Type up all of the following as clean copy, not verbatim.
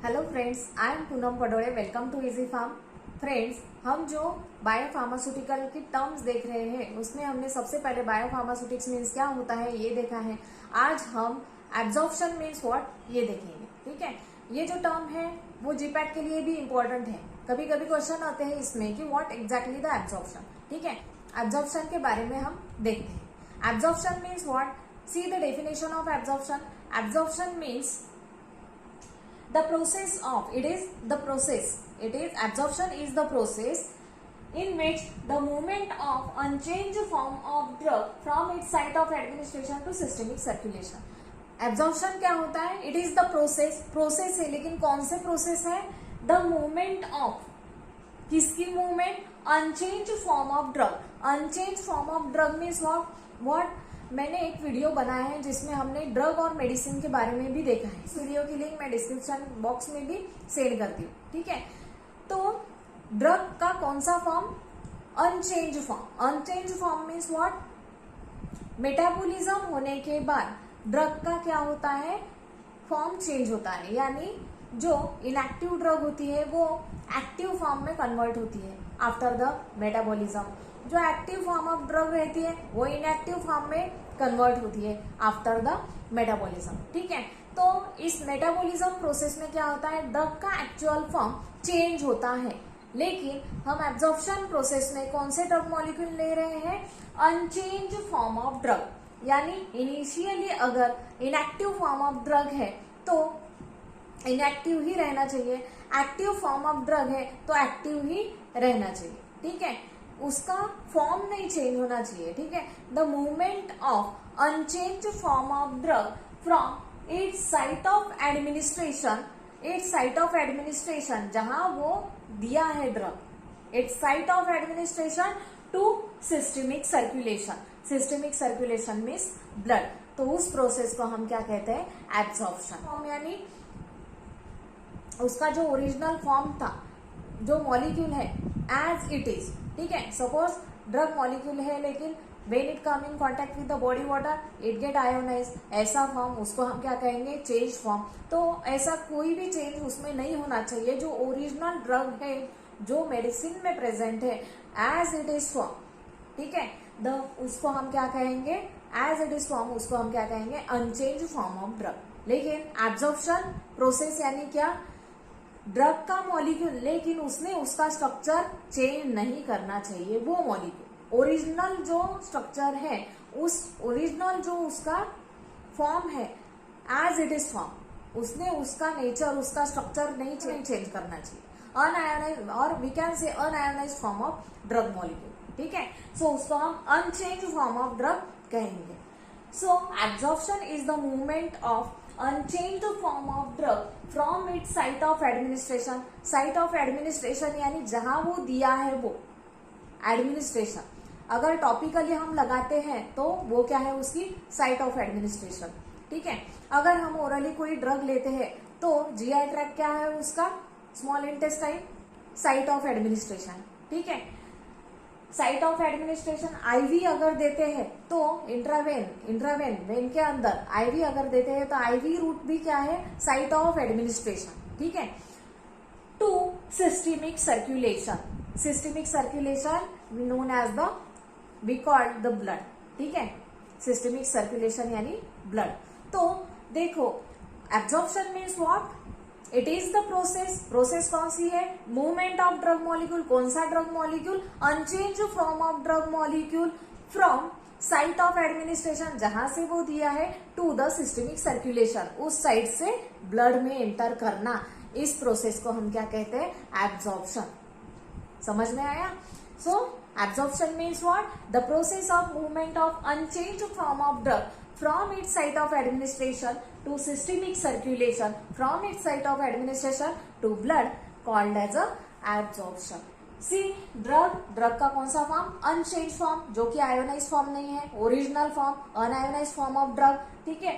Hello friends, I am Poonam Padole. Welcome to easy pharm. Friends, हम जो biopharmaceutical की terms देख रहे हैं उसमें हमने सबसे पहले बायोफार्मास्यूटिक्स मीन्स क्या होता है ये देखा है। आज हम एब्जॉर्प्शन मीन्स व्हाट ये देखेंगे। ठीक है, ये जो टर्म है वो जीपैट के लिए भी इम्पोर्टेंट है। कभी कभी क्वेश्चन आते हैं इसमें कि व्हाट एग्जैक्टली द एब्जॉर्प्शन। ठीक है, एब्जॉर्प्शन के बारे में हम देखते हैं। Absorption means what, see the definition of absorption. Absorption means the process of, it is absorption is the process in which the movement of unchanged form of drug from its site of administration to systemic circulation। absorption क्या होता है? it is the process है, लेकिन कौन से process है? the movement of, किसकी movement? Unchange form of drug. Unchange form of drug means what मैंने एक वीडियो बनाया है जिसमें हमने ड्रग और मेडिसिन के बारे में भी देखा है। इस वीडियो की लिंक मैं डिस्क्रिप्शन बॉक्स में भी शेयर करती हूँ। ठीक है, तो ड्रग का कौन सा form? Unchange form. Unchange form means what, metabolism होने के बाद ड्रग का क्या होता है? फॉर्म चेंज होता है, यानी जो इनएक्टिव ड्रग होती है वो एक्टिव फॉर्म में कन्वर्ट होती है आफ्टर द मेटाबॉलिज्म। जो एक्टिव फॉर्म ऑफ ड्रग रहती है वो इनएक्टिव फॉर्म में कन्वर्ट होती है आफ्टर द मेटाबॉलिज्म। ठीक है, तो इस मेटाबॉलिज्म प्रोसेस में क्या होता है? ड्रग का एक्चुअल फॉर्म चेंज होता है, लेकिन हम एब्जॉर्प्शन प्रोसेस में कौन से ड्रग मॉलिक्यूल ले रहे हैं? अनचेंज फॉर्म ऑफ ड्रग, यानी इनिशियली अगर इनएक्टिव फॉर्म ऑफ ड्रग है तो इनएक्टिव ही रहना चाहिए, एक्टिव फॉर्म ऑफ ड्रग है तो एक्टिव ही रहना चाहिए। ठीक है, उसका फॉर्म नहीं चेंज होना चाहिए। ठीक है, the movement of unchange form of drug from its site of administration, its site of administration जहां वो दिया है drug, its site of administration to systemic circulation. Systemic circulation means blood. तो उस प्रोसेस को हम क्या कहते हैं? एब्जॉर्प्शन। फॉर्म यानी उसका जो ओरिजिनल फॉर्म था, जो मॉलिक्यूल है एज इट इज। ठीक है, सपोज ड्रग मॉलिक्यूल है लेकिन when it come in contact with the body water it get ionize, ऐसा फॉर्म उसको हम क्या कहेंगे? Change form. तो ऐसा कोई भी चेंज उसमें नहीं होना चाहिए। जो ओरिजिनल ड्रग है, जो मेडिसिन में प्रेजेंट है एज इट इज फॉर्म, ठीक है, उसको हम क्या कहेंगे? एज इट इज फॉर्म, उसको हम क्या कहेंगे? Unchange form of drug. लेकिन एब्जॉर्प्शन प्रोसेस यानी क्या? ड्रग का मॉलिक्यूल, लेकिन उसने उसका स्ट्रक्चर चेंज नहीं करना चाहिए। वो मॉलिक्यूल ओरिजिनल जो स्ट्रक्चर है, उस ओरिजिनल जो उसका फॉर्म है एज इट इज फॉर्म, उसने उसका नेचर, उसका स्ट्रक्चर नहीं चेंज करना चाहिए। अनआयोनाइज, और we can say unionize form of drug molecule. ठीक है, सो उसको हम अनचेंज फॉर्म ऑफ ड्रग कहेंगे। So absorption is the movement of unchanged form of drug from its site of administration. Site of administration यानी जहां वो दिया है वो एडमिनिस्ट्रेशन। अगर टॉपिकली हम लगाते हैं तो वो क्या है? उसकी साइट ऑफ एडमिनिस्ट्रेशन। ठीक है, अगर हम ओरली कोई ड्रग लेते हैं तो जीआई ट्रैक्ट क्या है उसका? Small intestine, site of administration. ठीक है, साइट ऑफ एडमिनिस्ट्रेशन। आईवी अगर देते हैं तो इंट्रावेन वेन के अंदर आईवी अगर देते हैं तो आईवी रूट भी क्या है? Site of administration. ठीक है, to systemic circulation. Systemic circulation known as the, we called the blood. ठीक है, सिस्टेमिक सर्कुलेशन यानी ब्लड। तो देखो, absorption means what, it is the process. Process कौन सी है? Movement of drug molecule. कौन सा drug molecule? Unchange form of drug molecule from site of administration, जहां से वो दिया है, टू द सिस्टेमिक सर्कुलेशन, उस साइट से ब्लड में एंटर करना। इस प्रोसेस को हम क्या कहते हैं? एब्जॉर्प्शन। समझ में आया? So absorption means what, the process of movement of unchange form of drug from its site of administration to systemic circulation, from its site of administration to blood, called as a absorption। सी drug का कौन सा form? Unchange form, जो कि ionise form नहीं है। Original form un-ionised form of drug. ठीक है,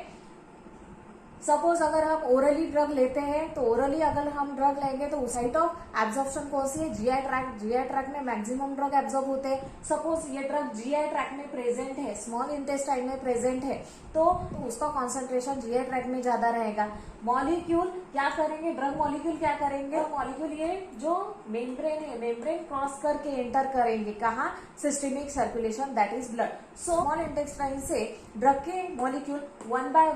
सपोज अगर हम ओरली ड्रग लेते हैं तो ओरली अगर हम ड्रग लेंगे तो साइट ऑफ एब्जॉर्प्शन कौन सी है, जीआई ट्रैक्ट में मैक्सिमम ड्रग एब्जॉर्ब होते हैं। सपोज ये ड्रग जीआई ट्रैक्ट में प्रेजेंट है, स्मॉल इंटेस्टाइन में प्रेजेंट है, तो उसका कॉन्सेंट्रेशन जीआई ट्रैक्ट में ज्यादा रहेगा। मॉलिक्यूल क्या करेंगे, ड्रग मॉलिक्यूल क्या करेंगे, मॉलिक्यूल ये जो मेम्ब्रेन है, मेम्ब्रेन क्रॉस करके एंटर करेंगे कहाँ, systemic circulation that is blood. So small intestine से ड्रग के molecule one by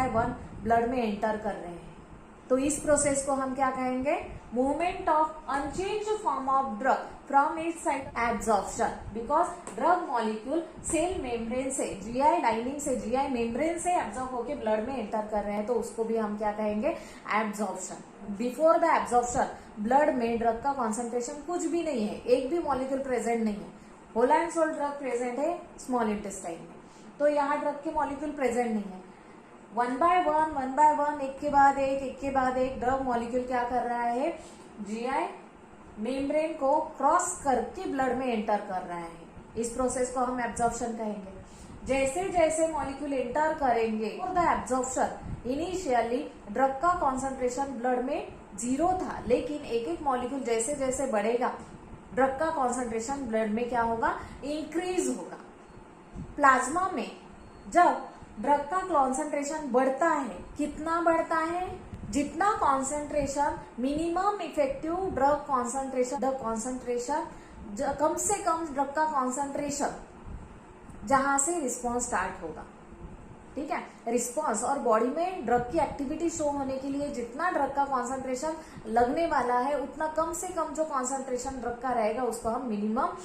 one blood में एंटर कर रहे हैं। तो इस प्रोसेस को हम क्या कहेंगे, movement of unchange form of drug from its site absorption, because drug molecule cell membrane से, जीआई लाइनिंग से, जीआई मेम्ब्रेन से एब्जॉर्ब होकर ब्लड में एंटर कर रहे हैं, तो उसको भी हम क्या कहेंगे, absorption. Before the absorption blood में ड्रग का कॉन्सेंट्रेशन कुछ भी नहीं है, एक भी मॉलिक्यूल प्रेजेंट नहीं है। Whole and sole drug present है स्मॉल इंटेस्टाइन में, तो यहाँ ड्रग के मॉलिक्यूल प्रेजेंट नहीं है। वन बाय वन एक के बाद एक ड्रग मॉलिक्यूल क्या कर रहा है, जीआई मेम्ब्रेन को क्रॉस करके ब्लड में एंटर कर रहा है। इस प्रोसेस को हम एब्जॉर्प्शन कहेंगे। जैसे जैसे मॉलिक्यूल एंटर करेंगे for the absorption, initially drug का कॉन्सेंट्रेशन ब्लड में 0 था, लेकिन एक एक मॉलिक्यूल जैसे जैसे बढ़ेगा ड्रग का कॉन्सेंट्रेशन ब्लड में क्या होगा, इंक्रीज होगा। प्लाज्मा में जब ड्रग का कॉन्सेंट्रेशन बढ़ता है, कितना बढ़ता है, जितना concentration minimum effective drug concentration, the concentration कम से कम ड्रग का कॉन्सेंट्रेशन जहां से रिस्पॉन्स स्टार्ट होगा। ठीक है, रिस्पॉन्स और बॉडी में ड्रग की एक्टिविटी शो होने के लिए जितना ड्रग का कॉन्सेंट्रेशन लगने वाला है, उतना कम से कम जो कॉन्सेंट्रेशन ड्रग का रहेगा उसको हम मिनिमम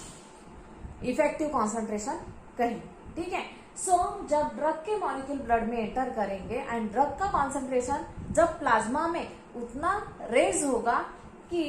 इफेक्टिव कॉन्सेंट्रेशन कहेंगे। ठीक है, सो जब ड्रग के मॉलिक्यूल ब्लड में एंटर करेंगे एंड ड्रग का कॉन्सेंट्रेशन जब प्लाज्मा में उतना रेज होगा कि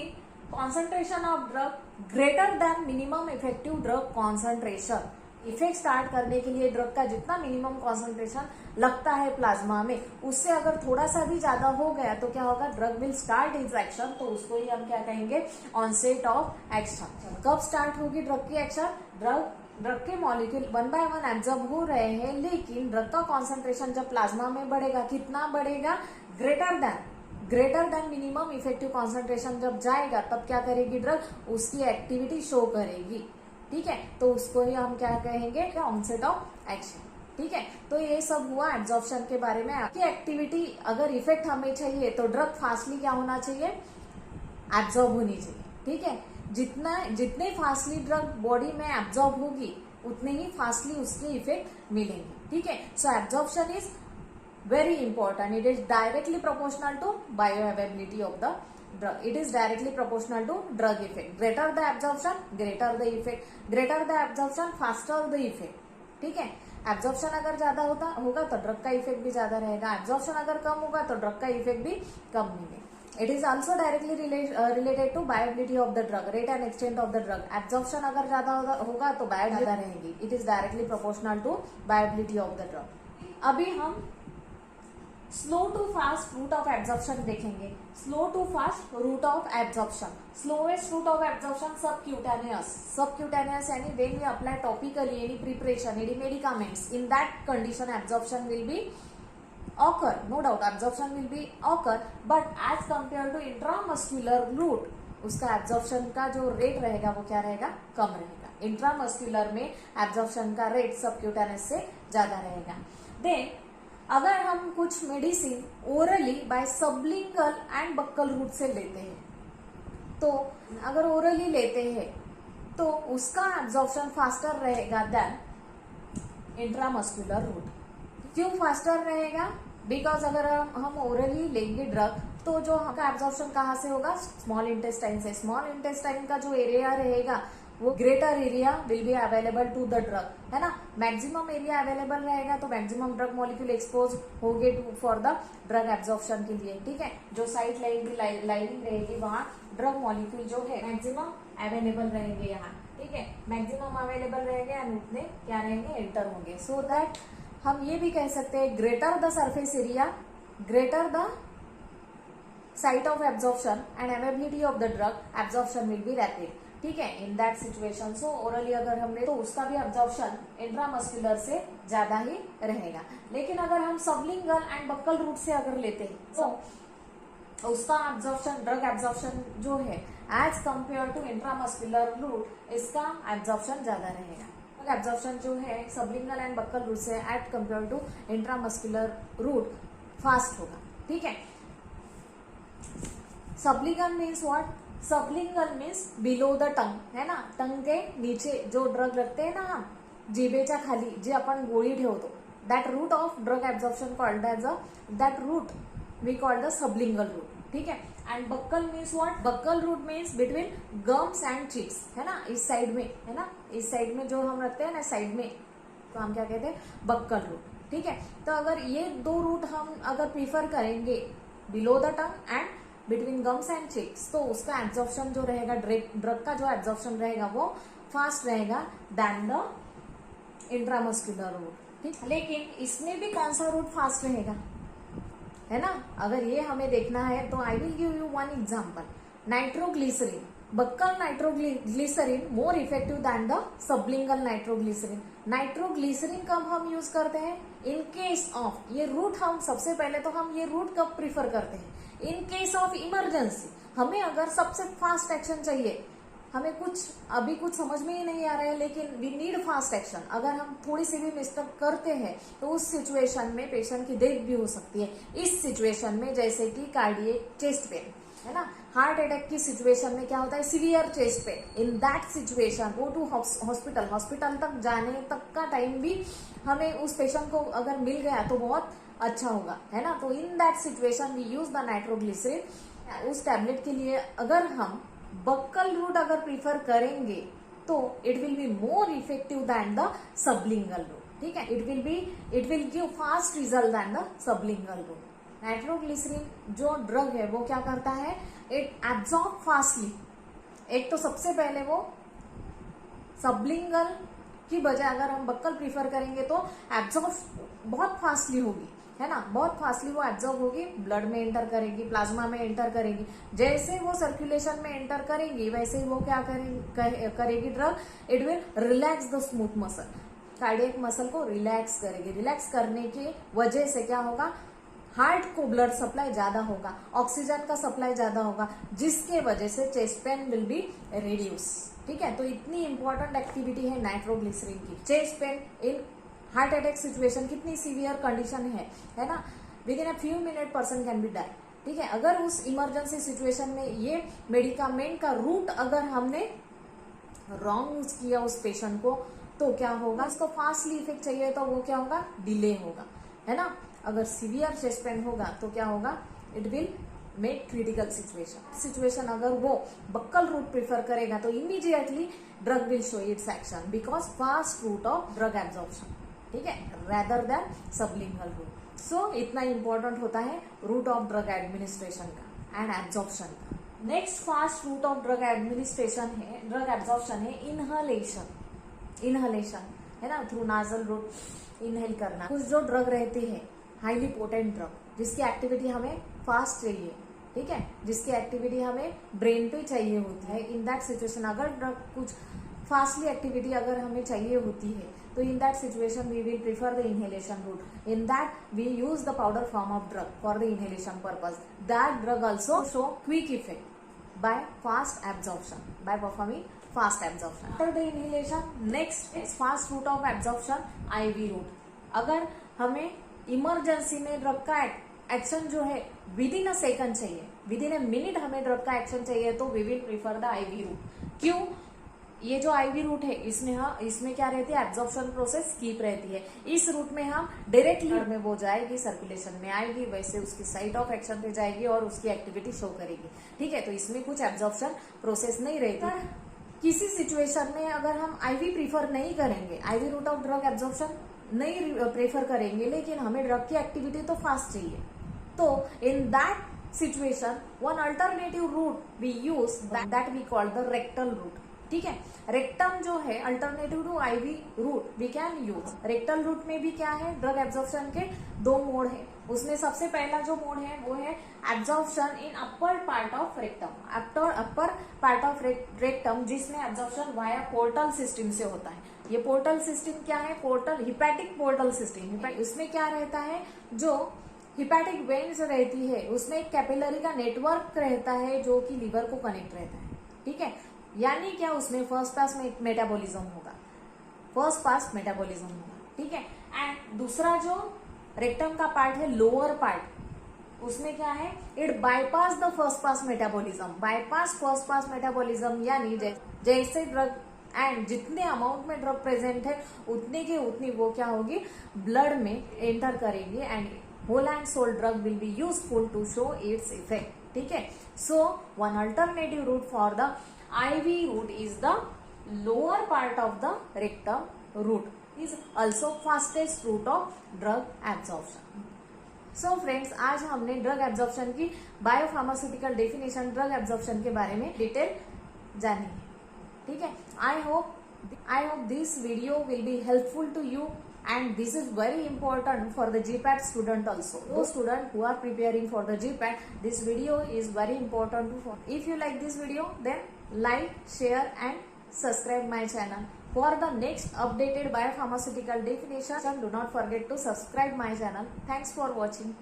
concentration of drug greater than minimum effective drug concentration, effect start करने के लिए ड्रग का जितना मिनिमम कॉन्सेंट्रेशन लगता है प्लाज्मा में, उससे अगर थोड़ा सा भी ज्यादा हो गया तो क्या होगा, drug will start it's action. तो उसको ही हम क्या कहेंगे, ऑनसेट ऑफ एक्शन। कब स्टार्ट होगी ड्रग की एक्शन, ड्रग के molecule one by one absorb हो रहे हैं, लेकिन ड्रग का कॉन्सेंट्रेशन जब प्लाज्मा में बढ़ेगा, कितना बढ़ेगा, greater than minimum effective concentration जब जाएगा, तब क्या करेगी ड्रग, उसकी एक्टिविटी शो करेगी। ठीक है, तो उसको ही हम क्या कहेंगे, ऑनसेट ऑफ एक्शन। ठीक है, तो ये सब हुआ एब्जॉर्प्शन के बारे में। आपकी एक्टिविटी अगर इफेक्ट हमें चाहिए तो ड्रग फास्टली क्या होना चाहिए, एब्जॉर्ब होनी चाहिए। ठीक है, जितने फास्टली ड्रग बॉडी में एब्जॉर्ब होगी उतने ही फास्टली उसके इफेक्ट मिलेंगे। ठीक है, so absorption is very important, it is directly proportional to bioavailability of the drug. It is directly proportional to drug effect. Greater the absorption, greater the effect. Greater the absorption, faster the effect. ठीक है, absorption अगर ज्यादा होगा तो drug का effect भी ज्यादा रहेगा, एब्जॉर्प्शन अगर कम होगा तो ड्रग का इफेक्ट भी कम मिलेगा। It is also directly related to bioavailability of the drug, rate and extent of the drug. Absorption अगर ज्यादा होगा तो बायो ज्यादा रहेंगी। It is directly proportional to bioavailability of the drug. अभी हम slow to fast route of absorption देखेंगे। Slow to fast route of absorption, slowest route of absorption subcutaneous यानी when we apply topically any preparation, any medicaments, in that condition absorption will be occur, no doubt absorption will be occur, but as compared to intramuscular route, उसका absorption का जो rate रहेगा वो क्या रहेगा, कम रहेगा। Intramuscular में एब्जॉर्प्शन का रेट सबक्यूटेनियस से ज्यादा रहेगा। देन अगर हम कुछ medicine orally by sublingual and buccal route से लेते हैं, तो अगर ओरली लेते हैं तो उसका एब्जॉर्प्शन फास्टर रहेगा देन इंट्रामस्क्यूलर रूट। क्यों फास्टर रहेगा, बिकॉज अगर हम ओरली लेंगे ड्रग तो जो हमका एब्जॉर्प्शन कहाँ से होगा, स्मॉल इंटेस्टाइन से। स्मॉल इंटेस्टाइन का जो एरिया रहेगा वो greater area will be available to the drug, है ना। मैक्सिमम एरिया अवेलेबल रहेगा तो मैक्सिमम ड्रग मॉलिक्यूल एक्सपोज होंगे फॉर द ड्रग एब्जॉर्प्शन के लिए। ठीक है, जो साइड लाइनिंग रहेगी वहां ड्रग मॉलिक्यूल जो है मैक्सिमम अवेलेबल रहेंगे यहाँ। ठीक है, मैक्सिमम अवेलेबल रहेंगे एंड उतने क्या रहेंगे, एंटर होंगे। सो दैट हम ये भी कह सकते हैं greater the surface area, greater the site of absorption and availability of the drug, absorption will be rapid. ठीक है, in that situation so orally अगर हमने तो उसका भी एब्जॉर्प्शन इंट्रामस्कुलर से ज्यादा ही रहेगा। लेकिन अगर हम सबलिंगल एंड बक्कल रूट से अगर लेते हैं तो उसका एब्जॉर्प्शन, ड्रग एब्जॉर्प्शन जो है as compare to intramuscular route, इसका एब्जॉर्प्शन ज्यादा रहेगा। ड्रग एब्जॉर्प्शन जो है सबलिंगल एंड बक्कल रूट से as compare to intramuscular route fast होगा। ठीक है, sublingual means what? Sublingual means below the tongue, है ना, टंग के नीचे जो ड्रग रखते हैं ना हम जिभेच्या खाली जे आपण गोळी ठेवतो, that route of drug absorption called as a, that route we called the sublingual route. ठीक है, and buccal means what? Buccal route means between gums and cheeks, है ना, इस साइड में, है ना, इस साइड में जो हम रखते हैं ना साइड में, तो हम क्या कहते हैं? Buccal route. ठीक है, तो अगर ये दो रूट हम अगर प्रीफर करेंगे below the tongue and between gums and cheeks, तो उसका एब्जॉर्प्शन जो रहेगा, ड्रग का जो एब्जॉर्प्शन रहेगा वो फास्ट रहेगा दैन द इंट्रामस्कुलर रूट। ठीक, लेकिन इसमें भी कौन सा रूट फास्ट रहेगा, है ना, अगर ये हमें देखना है तो I will give you one example, nitroglycerin, buccal nitroglycerin more effective than the sublingual nitroglycerin. Nitroglycerin कब हम यूज करते हैं? इन केस ऑफ, ये रूट हम सबसे पहले तो हम ये रूट कब प्रीफर करते हैं? इन केस ऑफ इमरजेंसी, हमें अगर सबसे फास्ट एक्शन चाहिए, हमें अभी कुछ समझ में ही नहीं आ रहा है लेकिन वी नीड फास्ट एक्शन, अगर हम थोड़ी सी भी मिस्टेक करते हैं तो उस सिचुएशन में पेशेंट की डेथ भी हो सकती है। इस सिचुएशन में जैसे कि कार्डियक चेस्ट पेन, है ना, हार्ट अटैक की सिचुएशन में क्या होता है? Severe chest pain. In that situation go to hospital, hospital तक जाने तक का टाइम भी हमें उस पेशेंट को अगर मिल गया तो बहुत अच्छा होगा, है ना। तो in that situation we use the nitroglycerin. उस टैबलेट के लिए अगर हम बक्कल रूट अगर प्रीफर करेंगे तो it will be more effective than the sublingual route. ठीक है, it will give fast result than the sublingual route. Nitroglycerin जो ड्रग है वो क्या करता है? It absorb fastly. एक तो सबसे पहले वो सबलिंगल की बजाय अगर हम बक्कल प्रीफर करेंगे तो एब्जॉर्ब बहुत फास्टली होगी, है ना, बहुत फास्टली वो एब्जॉर्ब होगी, ब्लड में एंटर करेगी, प्लाज्मा में एंटर करेगी। जैसे वो सर्कुलेशन में एंटर करेगी वैसे ही वो क्या करेगी drug? It will relax the smooth muscle, cardiac muscle को रिलैक्स करेगी। रिलैक्स करने की वजह से क्या होगा? हार्ट को ब्लड सप्लाई ज्यादा होगा, ऑक्सीजन का सप्लाई ज्यादा होगा, जिसके वजह से chest pain will be reduce. ठीक है, तो इतनी इंपॉर्टेंट एक्टिविटी है नाइट्रोग्लिसरीन की। Chest pain in heart attack situation कितनी सीवियर कंडीशन है ना, within a few minute person can be die. ठीक है, अगर उस इमरजेंसी सिचुएशन में ये मेडिकामेंट का रूट अगर हमने रॉन्ग यूज किया उस पेशेंट को तो क्या होगा? उसको फास्टली इफेक्ट चाहिए तो वो क्या होगा? डिले होगा, है ना। अगर सीवियर चेस्ट पेन होगा तो क्या होगा? It will make critical situation अगर वो बक्कल रूट प्रीफर करेगा तो immediately drug will show its action because fast route of drug absorption. ठीक है, rather than sublingual route. So इतना इंपॉर्टेंट होता है रूट ऑफ ड्रग एडमिनिस्ट्रेशन का एंड एब्जॉर्प्शन का। Next fast route of drug administration है, ड्रग एब्जॉर्प्शन है inhalation, है ना, थ्रू नाजल रूट इनहेल करना। कुछ जो ड्रग रहते हैं हाईली पोटेंट ड्रग जिसकी एक्टिविटी हमें फास्ट चाहिए, ठीक है, जिसकी एक्टिविटी हमें ब्रेन पे चाहिए होती है। इन दैट सिचुएशन अगर ड्रग कुछ फास्टली एक्टिविटी अगर हमें चाहिए होती है तो in that situation we will prefer the inhalation route. In that we use the powder form of drug for the inhalation purpose. That drug also show quick effect by fast absorption, by performing fast absorption. After the inhalation, next is fast route of absorption, IV route. अगर हमें emergency में drug का action जो है within a second चाहिए, within a minute हमें drug का action चाहिए तो we will prefer the IV route. क्यों? ये जो IV रूट है इसमें क्या रहती है? एब्जॉर्प्शन प्रोसेस स्कीप रहती है। इस रूट में हम डायरेक्टली में वो जाएगी, सर्कुलेशन में आएगी, वैसे उसकी साइट ऑफ एक्शन पे जाएगी और उसकी एक्टिविटी शो करेगी। ठीक है, तो इसमें कुछ एब्जॉर्प्शन प्रोसेस नहीं रहती। किसी सिचुएशन में अगर हम IV प्रीफर नहीं करेंगे, IV route of drug absorption नहीं प्रेफर करेंगे, लेकिन हमें ड्रग की एक्टिविटी तो फास्ट चाहिए, तो in that situation one alternative route we use that we call the rectal route. ठीक है। रेक्टम जो है alternative to IV route we can use. Rectal route में भी क्या है, ड्रग एब्जॉर्प्शन के 2 मोड है। उसमें सबसे पहला जो मोड है वो है absorption in upper part of rectum, upper part of rectum, जिसमें एब्जॉर्प्शन वाया पोर्टल सिस्टम से होता है। ये पोर्टल सिस्टम क्या है, पोर्टल हिपैटिक पोर्टल सिस्टम। उसमें क्या रहता है, जो हिपैटिक वेन्स रहती है उसमें एक कैपिलरी का नेटवर्क रहता है जो कि लीवर को कनेक्ट रहता है, ठीक है। यानी क्या, उसमें फर्स्ट पास में मेटाबॉलिज्म होगा, ठीक है। एंड दूसरा जो रेक्टम का पार्ट है, लोअर पार्ट, उसमें क्या है, it bypass the first pass metabolism, यानी जैसे ड्रग एंड जितने अमाउंट में ड्रग प्रेजेंट है उतने की उतनी वो क्या होगी, ब्लड में एंटर करेंगे and whole and sole drug will be useful to show its effect, ठीक है। So one alternative route for the IV route is the lower part of the rectum route, is also fastest route of drug absorption. So friends, आज हमने drug absorption की biopharmaceutical definition, drug absorption के बारे में detail जानी है, ठीक है। I hope this video will be helpful to you and this is very important for the GPAT student also. Those students who are preparing for the GPAT, this video is very important to follow. If you like this video, then like, share and subscribe my channel. For the next updated biopharmaceutical definition, do not forget to subscribe my channel. Thanks for watching.